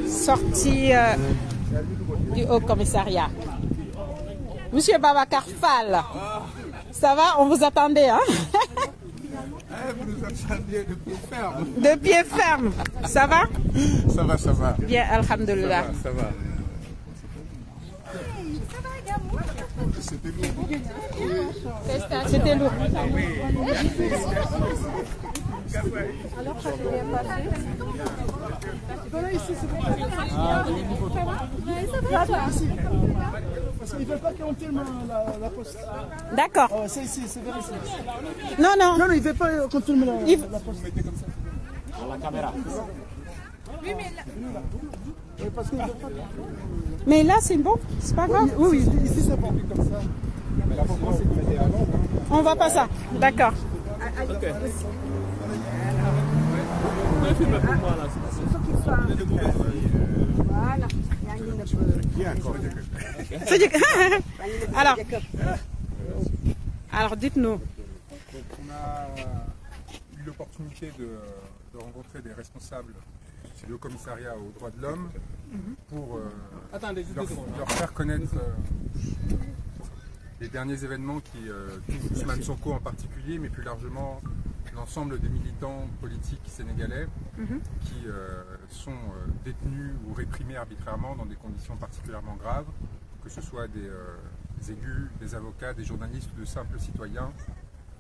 sortie du Haut Commissariat. Monsieur Babacar Fall, ça va? On vous attendait, hein? Vous nous attendiez de pied ferme. De pied ferme. Ça va? Ça va, ça va. Bien, alhamdoulilah. Ça va. C'était lourd. C'était lourd. Alors, ça s'est bien passé. Voilà, ici, c'est bon. Ça va, ici. Parce qu'ils ne veulent pas qu'on filme la poste. D'accord. C'est ici, c'est vers ici. Non, non. Non, ils ne veulent pas qu'on filme la poste. La caméra. Oui, mais là... Parce qu'ils ne veulent pas. Mais là, c'est bon. C'est pas grave. Oui, ici, c'est bon. On va pas ça. D'accord. Alors dites-nous. On a eu l'opportunité de rencontrer des responsables du Haut Commissariat aux droits de l'homme pour leur faire connaître les derniers événements qui touchent Ousmane Sonko en particulier, mais plus largement l'ensemble des militants politiques sénégalais qui sont détenus ou réprimés arbitrairement dans des conditions particulièrement graves, que ce soit des élus, des avocats, des journalistes ou de simples citoyens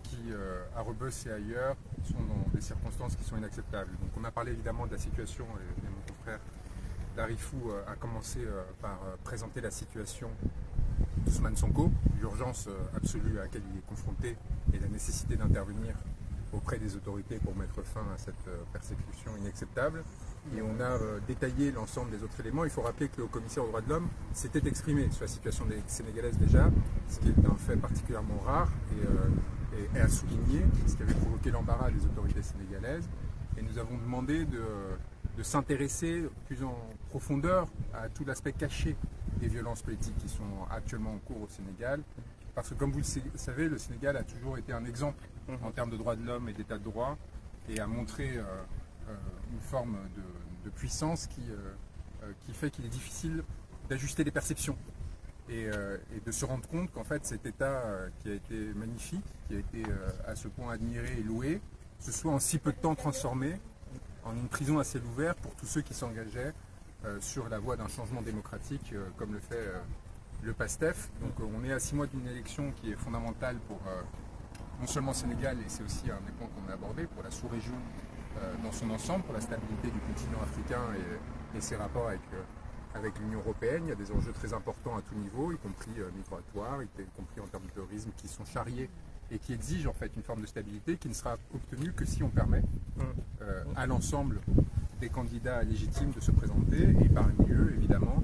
qui, à Rebeuss et ailleurs, sont dans des circonstances qui sont inacceptables. Donc on a parlé évidemment de la situation et mon confrère Darifou a commencé par présenter la situation d'Ousmane Sonko, l'urgence absolue à laquelle il est confronté et la nécessité d'intervenir auprès des autorités pour mettre fin à cette persécution inacceptable. Et on a détaillé l'ensemble des autres éléments. Il faut rappeler que le Haut-Commissaire aux droits de l'homme s'était exprimé sur la situation des Sénégalaises déjà, ce qui est un fait particulièrement rare et à souligner, ce qui avait provoqué l'embarras des autorités sénégalaises. Et nous avons demandé de s'intéresser plus en profondeur à tout l'aspect caché des violences politiques qui sont actuellement en cours au Sénégal. Parce que comme vous le savez, le Sénégal a toujours été un exemple en termes de droits de l'homme et d'état de droit et a montré une forme de puissance qui fait qu'il est difficile d'ajuster les perceptions et de se rendre compte qu'en fait cet état qui a été magnifique, qui a été à ce point admiré et loué, se soit en si peu de temps transformé en une prison à ciel ouvert pour tous ceux qui s'engageaient sur la voie d'un changement démocratique comme le fait le PASTEF. Donc on est à 6 mois d'une élection qui est fondamentale pour non seulement le Sénégal, et c'est aussi un des points qu'on a abordé, pour la sous-région dans son ensemble, pour la stabilité du continent africain et ses rapports avec l'Union européenne. Il y a des enjeux très importants à tout niveau, y compris migratoires, y compris en termes de terrorisme, qui sont charriés et qui exigent en fait une forme de stabilité qui ne sera obtenue que si on permet à l'ensemble des candidats légitimes de se présenter, et parmi eux, évidemment,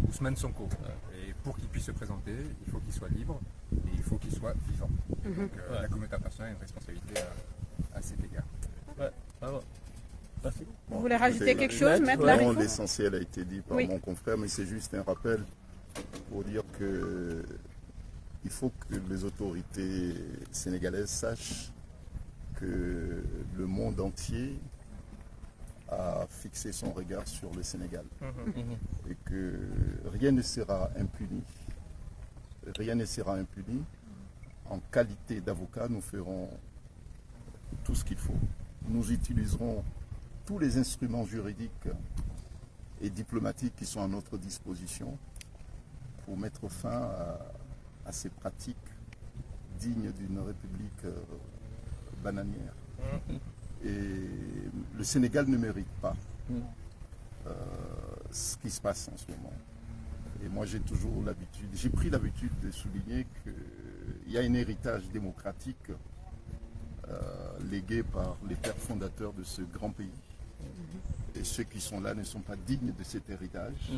Ousmane Sonko. Et pour qu'il puisse se présenter, il faut qu'il soit libre et il faut qu'il soit vivant. Donc la communauté internationale a une responsabilité à cet égard. Merci. Vous voulez rajouter quelque chose, Maître Darifou? L'essentiel a été dit par mon confrère, mais c'est juste un rappel pour dire que il faut que les autorités sénégalaises sachent que le monde entier a fixé son regard sur le Sénégal et que rien ne sera impuni. Rien ne sera impuni. En qualité d'avocat, nous ferons tout ce qu'il faut. Nous utiliserons tous les instruments juridiques et diplomatiques qui sont à notre disposition pour mettre fin à ces pratiques dignes d'une république bananière. Et le Sénégal ne mérite pas ce qui se passe en ce moment. Et moi j'ai toujours l'habitude, j'ai pris l'habitude de souligner qu'il y a un héritage démocratique légué par les pères fondateurs de ce grand pays. Et ceux qui sont là ne sont pas dignes de cet héritage.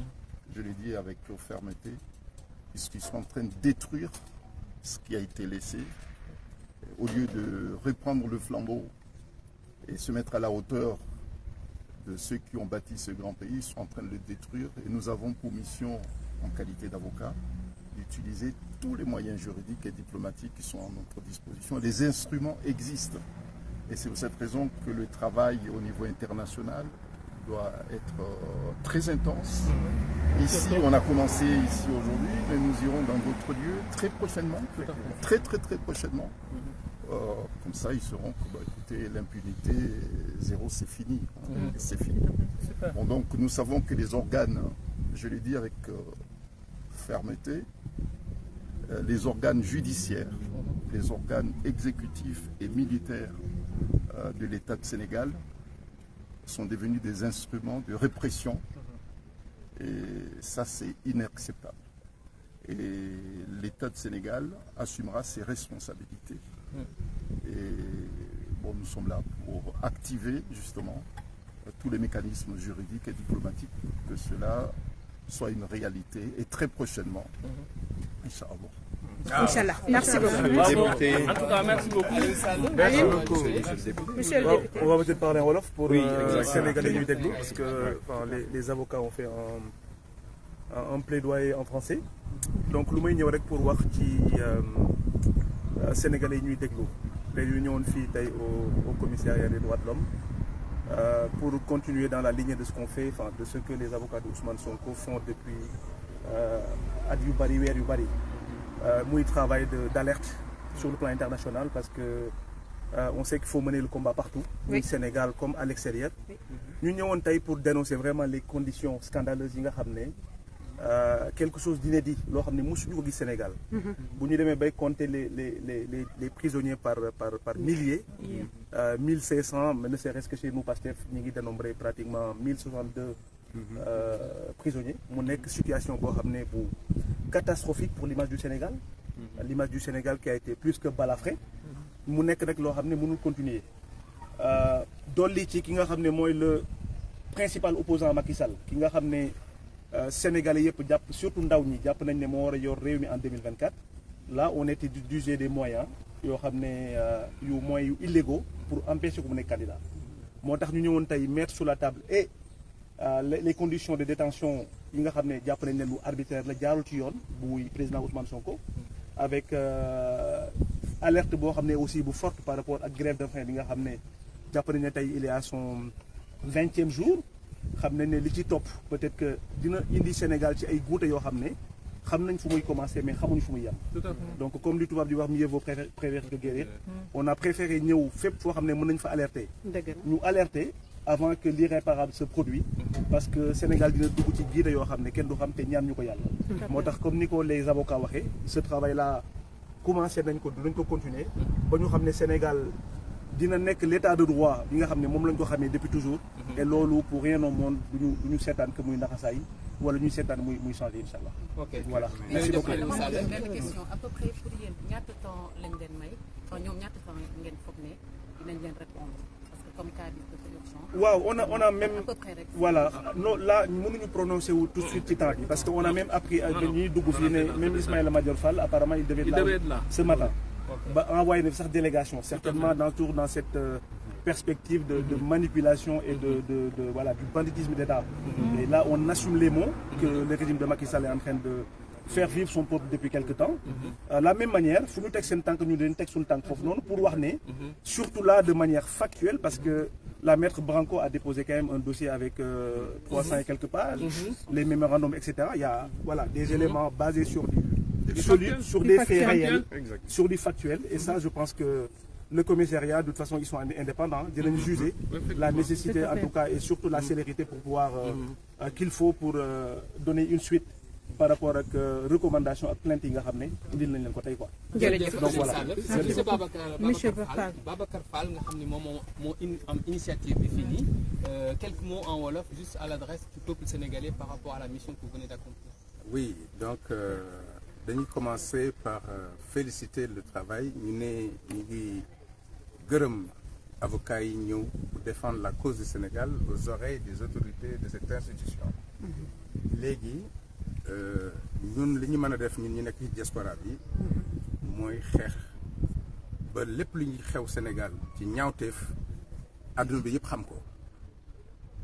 Je l'ai dit avec fermeté, puisqu'ils sont en train de détruire ce qui a été laissé, au lieu de reprendre le flambeau et se mettre à la hauteur de ceux qui ont bâti ce grand pays. Ils sont en train de le détruire et nous avons pour mission, en qualité d'avocat, d'utiliser tous les moyens juridiques et diplomatiques qui sont à notre disposition. Les instruments existent et c'est pour cette raison que le travail au niveau international doit être très intense. Ici, on a commencé ici aujourd'hui, mais nous irons dans d'autres lieux très prochainement, très prochainement. Comme ça, ils sauront que, écoutez, l'impunité, zéro, c'est fini. C'est fini. Bon, donc, nous savons que les organes, je l'ai dit avec fermeté, les organes judiciaires, les organes exécutifs et militaires de l'État de Sénégal sont devenus des instruments de répression. Et ça, c'est inacceptable. Et l'État de Sénégal assumera ses responsabilités. Et bon, nous sommes là pour activer justement tous les mécanismes juridiques et diplomatiques pour que cela soit une réalité et très prochainement. Inch'Allah. Inch'Allah. Merci beaucoup. En tout cas, merci beaucoup. Merci beaucoup. Monsieur le député. On va peut-être parler en Wolof pour Sénégalais ñuy déglu parce que les avocats ont fait un plaidoyer en français. Donc lu may ñëw rek pour wax ci Sénégalais ñuy déglu tey ñu ñëwoon fii tey au commissariat des droits de l'homme pour continuer dans la lignée de ce qu'on fait, de ce que les avocats d'Ousmane Sonko font depuis at yu bari weer yu bari muy travail d'alerte sur le plan international parce que on sait qu'il faut mener le combat partout, au Sénégal comme à l'extérieur. Ñu ñëwoon tey pour dénoncer vraiment les conditions scandaleuses yi nga xam ne quelque chose d'inédit loo xam ne mosuñu ko gis Sénégal. bu ñu demee bay compter les prisonniers par milliers. 1500 mais ne serait-ce que chez nous Pastef ñu ngi dénombré pratiquement 1062 prisonniers mu nekk situation boo xam ne bu catastrophique pour l'image du Sénégal. L'image du Sénégal qui a été plus que balafrée. mu nekk rek loo xam ne mënul continuer dolli ci ki nga xam ne mooy le principal opposant Macky Sall ki nga xam ne Sénégalais yëpp jàpp surtout ndaw ñi jàpp nañ ne moo war a yor réew mi en 2024 là on était d'user des moyens yoo xam ne moyens yu illégaux pour empêcher ko mu nekk candidat moo tax ñu ñëwoon tey mettre sur la table et les conditions de détention yi nga xam ne jàpp nañ ne lu arbitraire la jaarul ci yoon bu président Ousmane Sonko avec alerte boo xam ne aussi bu forte par rapport ak grève de faim bi nga xam ne jàpp nañ ne tey il est à son 20e jour xam nañ ne li ci topp peut-être que dina indi Sénégal ci ay guute yoo xam ne xam nañ fu muy commencer mais xamuñ fu muy yem. Donc comme li tubaab di wax mieux vaut prévenir que guérir. On a préféré ñëw fépp foo xam ne mën nañ fa alerter. ñu alerter avant que l'irréparable se produise parce que Sénégal dina dugg ci guute yoo xam ne kenn du xam te ñaan ñu ko yàlla. moo tax comme ni ko les avocats waxee ce travail là commencé nañ ko dinañ ko continuer ba ñu xam ne Sénégal dina nekk l'état de droit bi nga xam ne moom lañ ko xamee depuis toujours. et loolu pour rien au monde du ñu seetaan que muy naxasaay wala ñuy seetaan muy changer incha allah. ok voilà merci beaucoup. benn question à peu près pour yéen ñaata temps lañ leen may enfin ñoom ñaata temps ngeen foog ne dinañ leen répondre parce que comme cas bi dafa urgent. waaw on a même à peu près rek. voilà non là mënuñu prononcer wu tout de suite ci temps bi parce que on a même appris ñuy dugg fii ne même Ismaïla Madior Fall apparemment il devait être là ce matin. ba envoyé na sax délégation certainement toujours dans cette perspective de manipulation et de voilà du banditisme d'État. Et là on assume les mots que le régime de Macky Sall est en train de faire vivre son peuple depuis quelque temps. La même manière fu ñu teg seen tànk ñu dañ teg suñu tànk foofu noonu pour wax ne surtout là de manière factuelle parce que la maître Branco a déposé quand même un dossier avec 300 et quelques pages, les mémorandums etc. Il y a voilà des éléments basés sur sur des faits réels, sur du factuel et ça je pense que le commissariat de toute façon ils sont indépendants dinañ juger la nécessité en tout cas et surtout la célérité pour pouvoir qu'il faut pour donner une suite par rapport ak recommandation ak plainte yi nga xam ne indil nañ leen ko tey quoi. jërëjëf donc voilà monsieur Babacar Fall nga xam ne moom moo am initiative bi fii nii quelques mots en wolof juste à l'adresse du peuple sénégalais par rapport à la mission que vous venez d'accomplir. Oui, donc dañuy commencer par féliciter le travail ñu ngi gërëm avocats yi ñëw pour défendre la cause du Sénégal aux oreilles des autorités de cette institution. léegi ñun li ñu mën a def ñun ñu nekk ci diaspora bi mooy xeex ba lépp lu ñuy xew Sénégal ci ñaawteef àdduna bi yëpp xam ko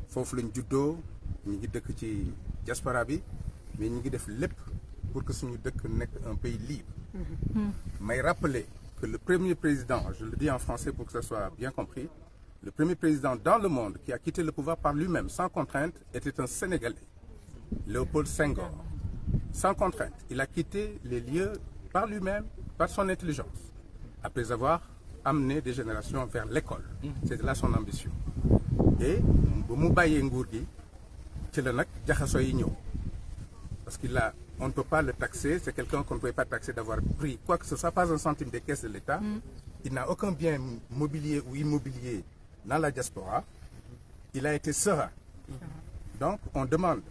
foofu lañ juddoo ñu ngi dëkk ci diaspora bi mais ñu ngi def lépp pour que suñu dëkk nekk un pays libre. may rappeler que le premier président, je le dis en français pour que ça soit bien compris, Le premier président dans le monde qui a quitté le pouvoir par lui-même, sans contrainte, était un Sénégalais, Léopold Senghor. Sans contrainte, il a quitté les lieux par lui-même, par son intelligence, après avoir amené des générations vers l'école. C'était là son ambition. Et parce qu'on ne peut pas le taxer, c'est quelqu'un qu'on ne peut pas taxer d'avoir pris quoi que ce soit, pas un centime des caisses de l'État. Il n'a aucun bien mobilier ou immobilier dans la diaspora. Il a été serein. Donc on demande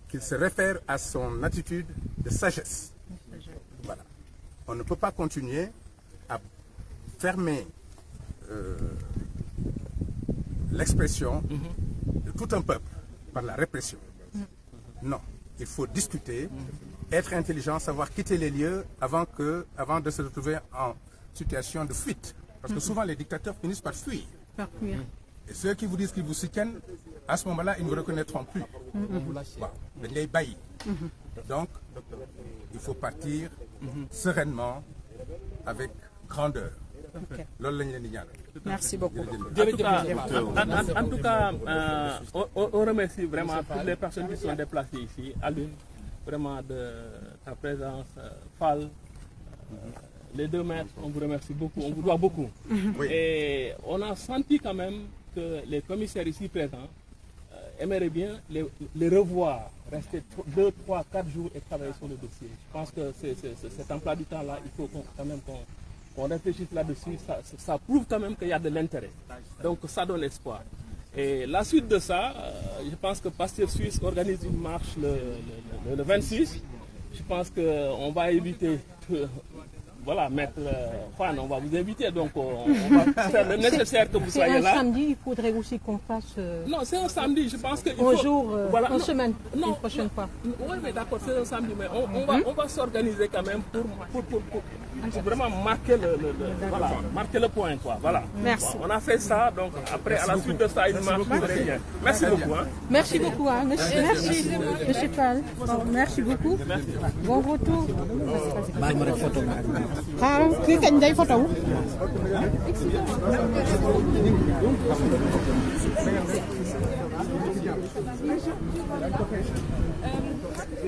qu'il se réfère à son attitude de sagesse. Voilà. On ne peut pas continuer à fermer l'expression de tout un peuple par la répression. Non, il faut discuter, être intelligent, savoir quitter les lieux avant de se retrouver en situation de fuite. Parce que souvent les dictateurs finissent par fuir. Et ceux qui vous disent qu'ils vous soutiennent, à ce moment-là, ils ne vous reconnaîtront plus. Donc, il faut partir sereinement, avec grandeur. Merci beaucoup. En tout cas, on remercie vraiment toutes les personnes qui sont déplacées ici. Alune, vraiment de ta présence. Fall, les 2 maîtres, on vous remercie beaucoup, on vous doit beaucoup. Et on a senti quand même que les commissaires ici présents aimeraient bien les revoir, rester 2, 3, 4 jours et travailler sur le dossier. Je pense que cet emploi du temps-là, il faut quand même qu'on réfléchisse là-dessus. Ça prouve quand même qu'il y a de l'intérêt. Donc ça donne espoir. Et la suite de ça, je pense que Pastef Suisse organise une marche le 26. Je pense qu'on va éviter... Voilà, maître Juan, on va vous inviter, donc on va faire le nécessaire que vous soyez là. C'est un samedi, il faudrait aussi qu'on fasse... Non, c'est un samedi, je pense que... Un jour, voilà, une semaine, une prochaine fois. Oui, mais d'accord, c'est un samedi, mais on va s'organiser quand même pour vraiment marquer marquer le point, quoi. Voilà. Merci. Bon, on a fait ça, donc après, à la suite de ça, il marche très bien. Merci beaucoup. Hein. Merci beaucoup, hein. Merci, monsieur Fall. Bon, merci beaucoup. Bon retour. Kii kañ day photo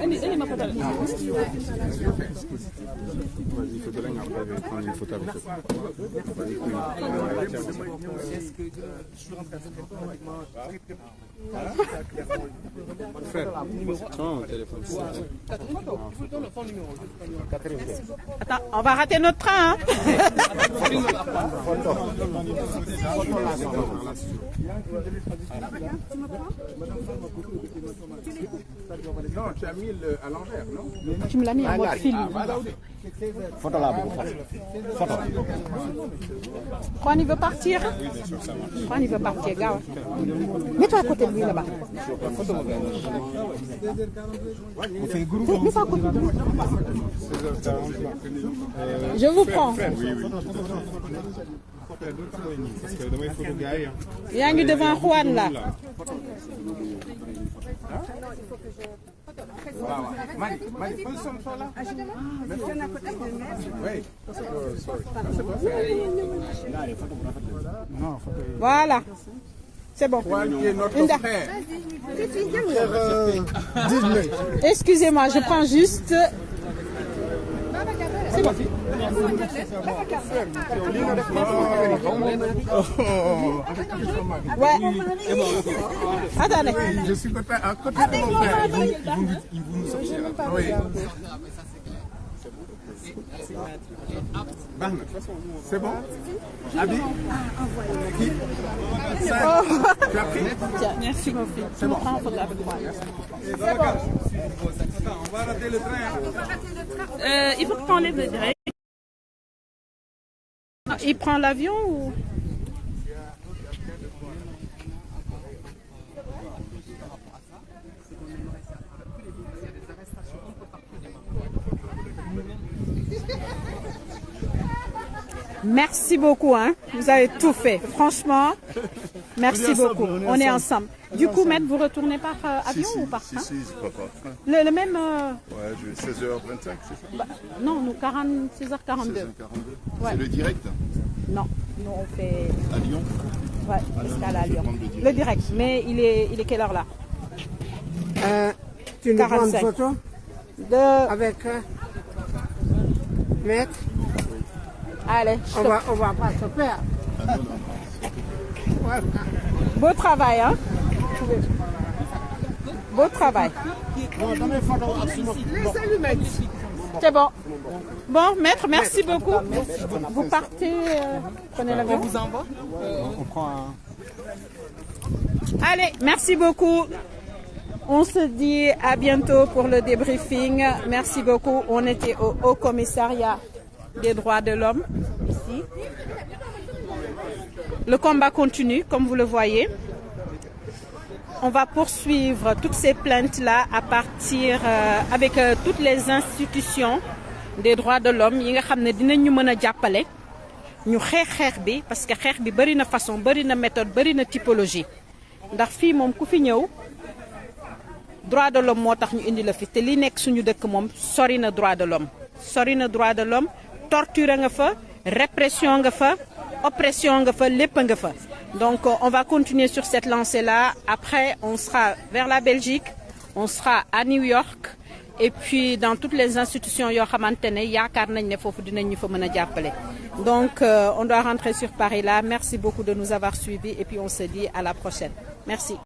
Indi ma photo. Il faudrait prendre une photo avec Attends, on va rater notre train. Hein. Non, tu as mis à l'envers, non? Tu me l'as mis en mode film. Photo là, photo. Juan, il veut partir. Juan, il veut partir, gars. Mets-toi à côté de lui là-bas. Mets-toi à côté de lui. Je vous prends. Il y a un devant Juan là. Voilà. C'est bon. Excusez-moi, je prends juste... C'est bon. Ouais. Attendez. Je suis à côté de mon frère. Il vous nous sortira. Oui. C'est bon? Abi? Tu as pris? Merci mon fils. C'est bon. C'est bon. On va rater le train. Il faut que tu enlèves le direct. Il prend l'avion ou... Merci beaucoup, hein. Vous avez tout fait. Franchement, merci beaucoup. On est ensemble. Du coup, maître, vous retournez par avion ou par train? Si, je crois pas. Le même... Ouais, 16h25, c'est ça? Bah, non, nous, 16h42. 16h42. Ouais. C'est le direct? Non, nous, on fait... À Lyon? Ouais, escale à Lyon. Le direct. Mais il est quelle heure là? Tu nous prends une 45. photo avec maître? Allez, On va pas se perdre. Ah, non. Voilà. beau travail, hein? Beau travail. C'est bon. Bon, maître, merci beaucoup. Vous partez, prenez l'avion. On vous envoie. On prend un... Allez, merci beaucoup. On se dit à bientôt pour le débriefing. Merci beaucoup. On était au Haut Commissariat des droits de l'homme, ici. Le combat continue, comme vous le voyez. On va poursuivre toutes ces plaintes-là à partir avec toutes les institutions des droits de l'homme yi nga xam ne dinañ ñu mën a jàppale ñu xeex bi parce que xeex bi bari na façon bari na méthode bari na typologie ndax fii moom ku fi ñëw droit de l'homme moo tax ñu indi la fi te li nekk suñu dëkk moom sori na droit de l'homme torture nga fa répression nga fa oppression nga fa lépp nga fa. Donc on va continuer sur cette lancée-là. Après on sera vers la Belgique, on sera à New York et puis dans toutes les institutions yoo xamante ne yaakaar nañ ne foofu dinañ ñu fa mën a jàppale. Donc on doit rentrer sur Paris là. Merci beaucoup de nous avoir suivis et puis on se dit à la prochaine. Merci.